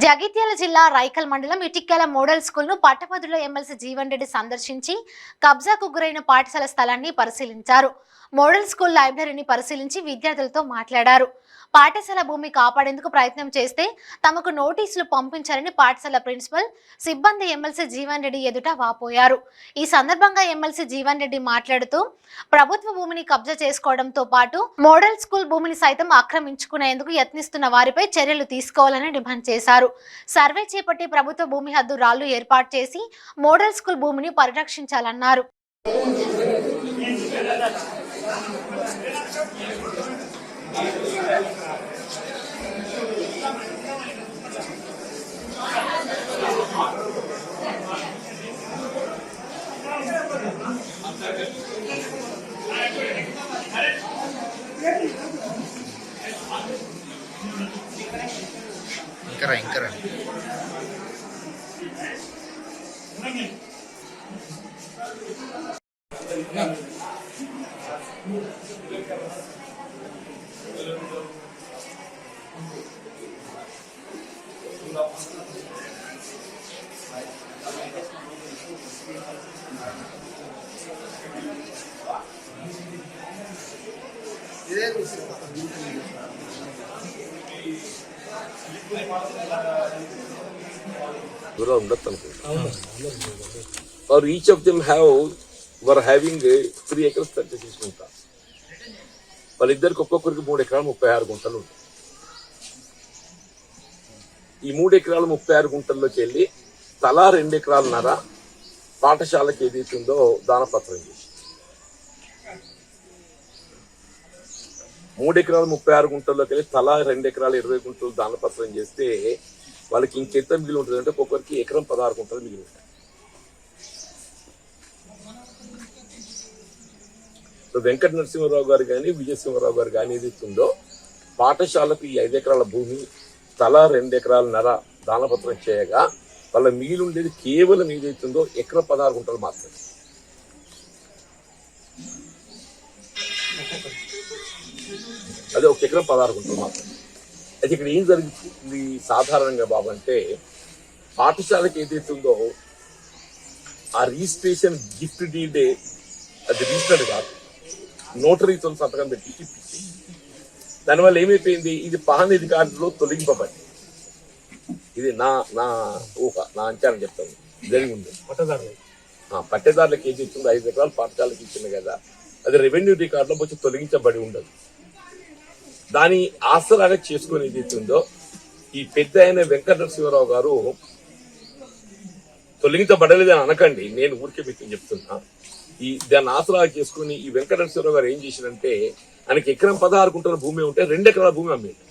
జగిత్యాల జిల్లా రైకల్ మండలం Itikyala model school ను పట్టభద్రుల ఎమ్మెల్సీ జీవన్ రెడ్డి సందర్శించి కబ్జాకు గురైన పాఠశాల స్థలాన్ని పరిశీలించారు. మోడల్ స్కూల్ లైబ్రరీని పరిశీలించి విద్యార్థులతో మాట్లాడారు. పాఠశాల భూమి కాపాడేందుకు ప్రయత్నం చేస్తే తమకు నోటీసులు పంపించారని పాఠశాల ప్రిన్సిపల్ సిబ్బంది ఎమ్మెల్సీ జీవన్ రెడ్డి ఎదుట వాపోయారు. ఈ సందర్భంగా ఎమ్మెల్సీ జీవన్ రెడ్డి మాట్లాడుతూ ప్రభుత్వ భూమిని కబ్జా చేసుకోవడంతో పాటు మోడల్ స్కూల్ భూమిని సైతం ఆక్రమించుకునేందుకు యత్నిస్తున్న వారిపై చర్యలు తీసుకోవాలని డిమాండ్ చేశారు. సర్వే చేపట్టి ప్రభుత్వ భూమి హద్దు రాళ్లు ఏర్పాటు చేసి మోడల్ స్కూల్ భూమిని పరిరక్షించాలన్నారు. ఇంకరా or each of them were having 3 acres 36 గుంటలు. వాళ్ళిద్దరికి ఒక్కొక్కరికి 3 ఎకరాలు 36 గుంటలు ఉంటాయి. ఈ 3 ఎకరాలు 36 గుంటల్లోకి వెళ్ళి తలా 2 ఎకరాలన్నర పాఠశాలకి ఏదైతుందో దానపత్రం చేసి 3 ఎకరాలు 36 గుంటల్లోకి వెళ్ళి తలా 2 ఎకరాలు 20 గుంటలు దానపత్రం చేస్తే వాళ్ళకి ఇంకెంత మిగిలి ఉంటుంది అంటే ఒక్కొక్కరికి ఎకరం 16 గుంటలు మిగిలి ఉంటాయి. వెంకట నరసింహారావు గారు కానీ విజయసింహారావు గారు కానీ ఏదైతుందో పాఠశాలకు ఈ 5 ఎకరాల భూమి తలా 2 ఎకరాలన్నర దానపత్రం చేయగా వాళ్ళ మిగిలి ఉండేది కేవలం ఏదైతుందో ఎకరం 16 గుంటలు మాత్రమే. అదే ఒక ఎకరం 16 గుంటలు మాత్రమే. అయితే ఇక్కడ ఏం జరుగుతుంది సాధారణంగా బాబు అంటే పాఠశాలకు ఏదైతుందో ఆ రిజిస్ట్రేషన్ గిఫ్ట్ డీడ్ అది రిజిస్టర్డ్ కాదు, నోటరీతో సంతకం పెట్టి ఇప్పించి దానివల్ల ఏమైపోయింది ఇది పహనిధి కార్డులో తొలగింపబడి ఇది నా ఊహ నా అంచనా చెప్తాను జరిగి ఉంది. పట్టేదారులకు ఏది ఇస్తుందో 5 ఎకరాలు పాఠశాలకు ఇచ్చింది కదా అది రెవెన్యూ రికార్డులో వచ్చి తొలగించబడి ఉండదు. దాని ఆసరాగా చేసుకుని ఏదైతుందో ఈ పెద్ద అయిన వెంకట నరసింహారావు గారు తొలగించబడలేదని అనకండి, నేను ఊరికే పెట్టి చెప్తున్నా. దాన్ని ఆసరాగా చేసుకుని ఈ వెంకట నరసింహారావు గారు ఏం చేసినంటే ఆయనకి ఎకరం 16 గుంటల భూమి ఉంటే 2 ఎకరాల భూమి అమ్మేది.